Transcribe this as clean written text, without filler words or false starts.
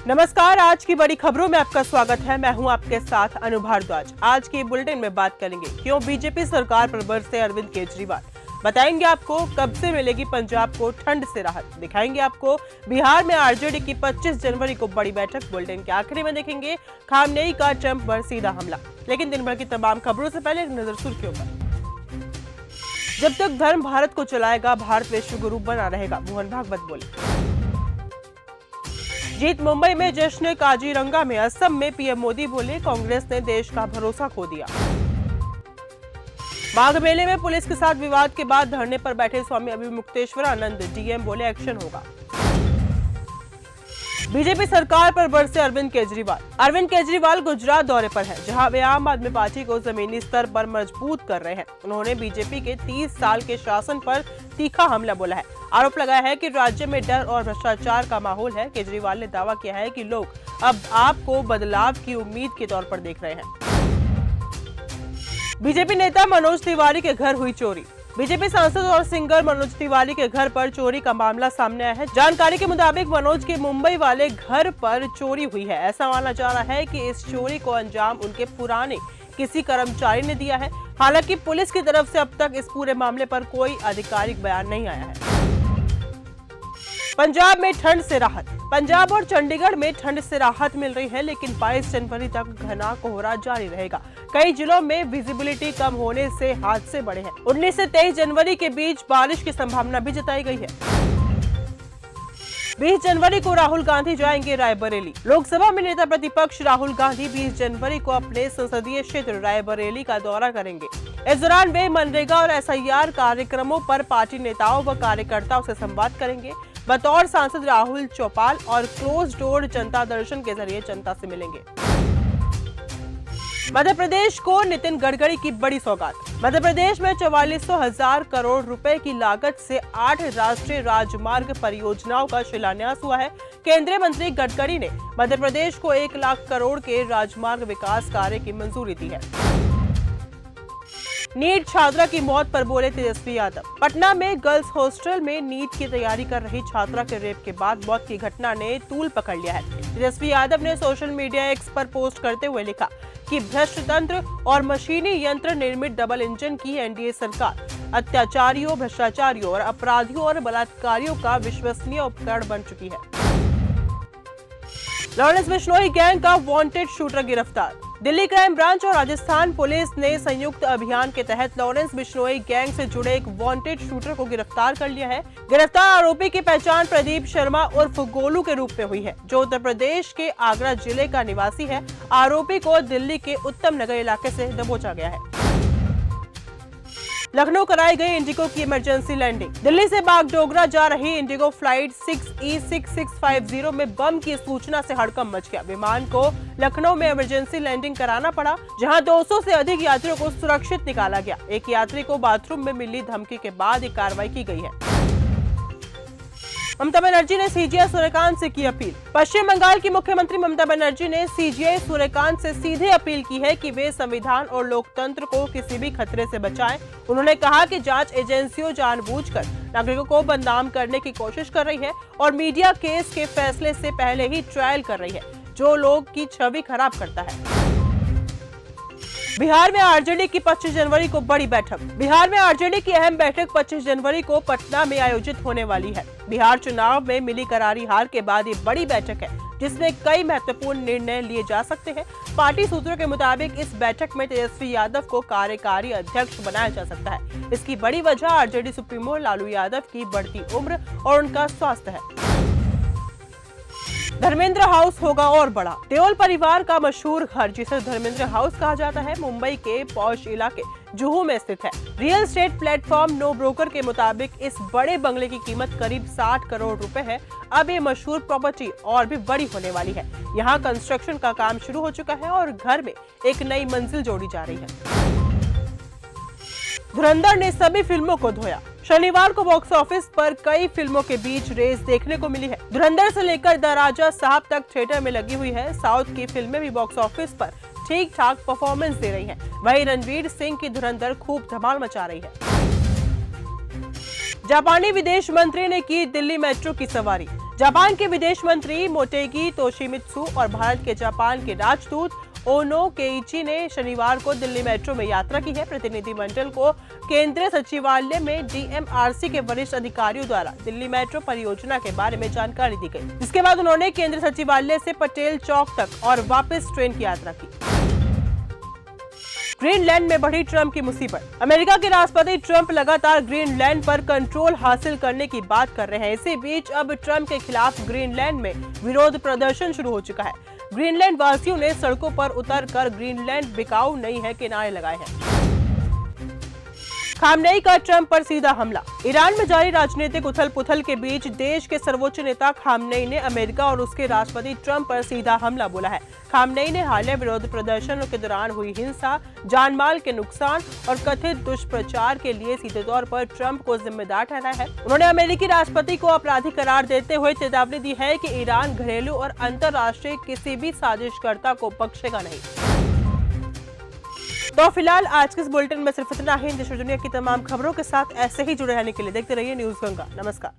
नमस्कार, आज की बड़ी खबरों में आपका स्वागत है। मैं हूं आपके साथ अनु भारद्वाज। आज की बुलेटिन में बात करेंगे क्यों बीजेपी सरकार पर बरसे अरविंद केजरीवाल। बताएंगे आपको कब से मिलेगी पंजाब को ठंड से राहत। दिखाएंगे आपको बिहार में आरजेडी की 25 जनवरी को बड़ी बैठक। बुलेटिन के आखिरी में देखेंगे खामनेई का ट्रंप पर सीधा हमला। लेकिन दिन भर की तमाम खबरों से पहले एक नजर सुर्खियों पर। जब तक धर्म भारत को चलाएगा, भारत विश्व गुरु बना रहेगा, मोहन भागवत बोले। जीत मुंबई में जश्न काजीरंगा में। असम में पीएम मोदी बोले, कांग्रेस ने देश का भरोसा खो दिया। माघ मेले में पुलिस के साथ विवाद के बाद धरने पर बैठे स्वामी अभिमुक्तेश्वरानंद। डीएम बोले, एक्शन होगा। बीजेपी सरकार पर बरसे अरविंद केजरीवाल। अरविंद केजरीवाल गुजरात दौरे पर हैं, जहां वे आम आदमी पार्टी को जमीनी स्तर पर मजबूत कर रहे हैं। उन्होंने बीजेपी के 30 साल के शासन पर तीखा हमला बोला है। आरोप लगाया है कि राज्य में डर और भ्रष्टाचार का माहौल है। केजरीवाल ने दावा किया है कि लोग अब आपको बदलाव की उम्मीद के तौर पर देख रहे हैं। बीजेपी नेता मनोज तिवारी के घर हुई चोरी। बीजेपी सांसद और सिंगर मनोज तिवारी के घर पर चोरी का मामला सामने आया है। जानकारी के मुताबिक मनोज के मुंबई वाले घर पर चोरी हुई है। ऐसा माना जा रहा है कि इस चोरी को अंजाम उनके पुराने किसी कर्मचारी ने दिया है। हालांकि पुलिस की तरफ से अब तक इस पूरे मामले पर कोई आधिकारिक बयान नहीं आया है। पंजाब में ठंड से राहत। पंजाब और चंडीगढ़ में ठंड से राहत मिल रही है, लेकिन 22 जनवरी तक घना कोहरा जारी रहेगा। कई जिलों में विजिबिलिटी कम होने से हादसे बढ़े हैं। 19 से 23 जनवरी के बीच बारिश की संभावना भी जताई गई है। 20 जनवरी को राहुल गांधी जाएंगे रायबरेली। लोकसभा में नेता प्रतिपक्ष राहुल गांधी 20 जनवरी को अपने संसदीय क्षेत्र रायबरेली का दौरा करेंगे। इस दौरान वे मनरेगा और एसआईआर कार्यक्रमों पर पार्टी नेताओं व कार्यकर्ताओं से संवाद करेंगे। बतौर सांसद राहुल चौपाल और क्लोज डोर जनता दर्शन के जरिए जनता से मिलेंगे। मध्य प्रदेश को नितिन गडकरी की बड़ी सौगात। मध्य प्रदेश में 44,000 करोड़ रुपए की लागत से 8 राष्ट्रीय राजमार्ग परियोजनाओं का शिलान्यास हुआ है। केंद्रीय मंत्री गडकरी ने मध्य प्रदेश को 1 लाख करोड़ के राजमार्ग विकास कार्य की मंजूरी दी है। नीट छात्रा की मौत पर बोले तेजस्वी यादव। पटना में गर्ल्स हॉस्टल में नीट की तैयारी कर रही छात्रा के रेप के बाद मौत की घटना ने तूल पकड़ लिया है। तेजस्वी यादव ने सोशल मीडिया एक्स पर पोस्ट करते हुए लिखा कि भ्रष्ट तंत्र और मशीनी यंत्र निर्मित डबल इंजन की एनडीए सरकार अत्याचारियों, भ्रष्टाचारियों और अपराधियों और बलात्कारियों का विश्वसनीय उपकरण बन चुकी है। लॉरेंस बिश्नोई गैंग का वांटेड शूटर गिरफ्तार। दिल्ली क्राइम ब्रांच और राजस्थान पुलिस ने संयुक्त अभियान के तहत लॉरेंस बिश्नोई गैंग से जुड़े एक वांटेड शूटर को गिरफ्तार कर लिया है। गिरफ्तार आरोपी की पहचान प्रदीप शर्मा उर्फ गोलू के रूप में हुई है, जो उत्तर प्रदेश के आगरा जिले का निवासी है। आरोपी को दिल्ली के उत्तम नगर इलाके से दबोचा गया है। लखनऊ कराई गई इंडिगो की इमरजेंसी लैंडिंग। दिल्ली से बागडोगरा जा रही इंडिगो फ्लाइट 6E6650 में बम की सूचना से हड़कंप मच गया। विमान को लखनऊ में इमरजेंसी लैंडिंग कराना पड़ा, जहां 200 से अधिक यात्रियों को सुरक्षित निकाला गया। एक यात्री को बाथरूम में मिली धमकी के बाद ये कार्रवाई की गई है। ममता बनर्जी ने सीजीआई सूर्यकांत से की अपील। पश्चिम बंगाल की मुख्यमंत्री ममता बनर्जी ने सीजीआई सूर्यकांत से सीधे अपील की है कि वे संविधान और लोकतंत्र को किसी भी खतरे से बचाएं। उन्होंने कहा कि जांच एजेंसियों जानबूझकर नागरिकों को बदनाम करने की कोशिश कर रही है और मीडिया केस के फैसले से पहले ही ट्रायल कर रही है, जो लोग की छवि खराब करता है। बिहार में आरजेडी की 25 जनवरी को बड़ी बैठक। बिहार में आरजेडी की अहम बैठक 25 जनवरी को पटना में आयोजित होने वाली है। बिहार चुनाव में मिली करारी हार के बाद ये बड़ी बैठक है, जिसमें कई महत्वपूर्ण निर्णय लिए जा सकते हैं। पार्टी सूत्रों के मुताबिक इस बैठक में तेजस्वी यादव को कार्यकारी अध्यक्ष बनाया जा सकता है। इसकी बड़ी वजह आरजेडी सुप्रीमो लालू यादव की बढ़ती उम्र और उनका स्वास्थ्य है। धर्मेंद्र हाउस होगा और बड़ा। देओल परिवार का मशहूर घर, जिसे धर्मेंद्र हाउस कहा जाता है, मुंबई के पॉश इलाके जुहू में स्थित है। Real estate platform NoBroker के मुताबिक इस बड़े बंगले की कीमत करीब 60 करोड़ रुपए है। अब ये मशहूर प्रॉपर्टी और भी बड़ी होने वाली है। यहाँ कंस्ट्रक्शन का काम शुरू हो चुका है और घर में एक नई मंजिल जोड़ी जा रही है। धुरंधर ने सभी फिल्मों को धोया। शनिवार को बॉक्स ऑफिस पर कई फिल्मों के बीच रेस देखने को मिली है। धुरंधर से लेकर द राजा साहब तक थिएटर में लगी हुई है। साउथ की फिल्में भी बॉक्स ऑफिस पर ठीक ठाक परफॉर्मेंस दे रही हैं। वहीं रणवीर सिंह की धुरंधर खूब धमाल मचा रही है। जापानी विदेश मंत्री ने की दिल्ली मेट्रो की सवारी। जापान के विदेश मंत्री मोटेगी तोशिमित्सु और भारत के जापान के राजदूत ओनो केइची ने शनिवार को दिल्ली मेट्रो में यात्रा की है। प्रतिनिधिमंडल को केंद्रीय सचिवालय में डीएमआरसी के वरिष्ठ अधिकारियों द्वारा दिल्ली मेट्रो परियोजना के बारे में जानकारी दी गई, जिसके बाद उन्होंने केंद्रीय सचिवालय से पटेल चौक तक और वापस ट्रेन की यात्रा की। ग्रीनलैंड में बढ़ी ट्रंप की मुसीबत। अमेरिका के राष्ट्रपति ट्रंप लगातार ग्रीनलैंड पर कंट्रोल हासिल करने की बात कर रहे हैं। इसी बीच अब ट्रंप के खिलाफ ग्रीनलैंड में विरोध प्रदर्शन शुरू हो चुका है। ग्रीनलैंड वासियों ने सड़कों पर उतरकर ग्रीनलैंड बिकाऊ नहीं है के नारे लगाए हैं। खामनेई का ट्रंप पर सीधा हमला। ईरान में जारी राजनीतिक उथल-पुथल के बीच देश के सर्वोच्च नेता खामनेई ने अमेरिका और उसके राष्ट्रपति ट्रंप पर सीधा हमला बोला है। खामनेई ने हालिया विरोध प्रदर्शनों के दौरान हुई हिंसा, जानमाल के नुकसान और कथित दुष्प्रचार के लिए सीधे तौर पर ट्रंप को जिम्मेदार ठहराया है। उन्होंने अमेरिकी राष्ट्रपति को अपराधी करार देते हुए चेतावनी दी है कि ईरान घरेलू और अंतर्राष्ट्रीय किसी भी साजिशकर्ता को बख्शेगा नहीं। तो फिलहाल आज के इस बुलेटिन में सिर्फ इतना ही। देश और दुनिया की तमाम खबरों के साथ ऐसे ही जुड़े रहने के लिए देखते रहिए न्यूज़ गंगा। नमस्कार।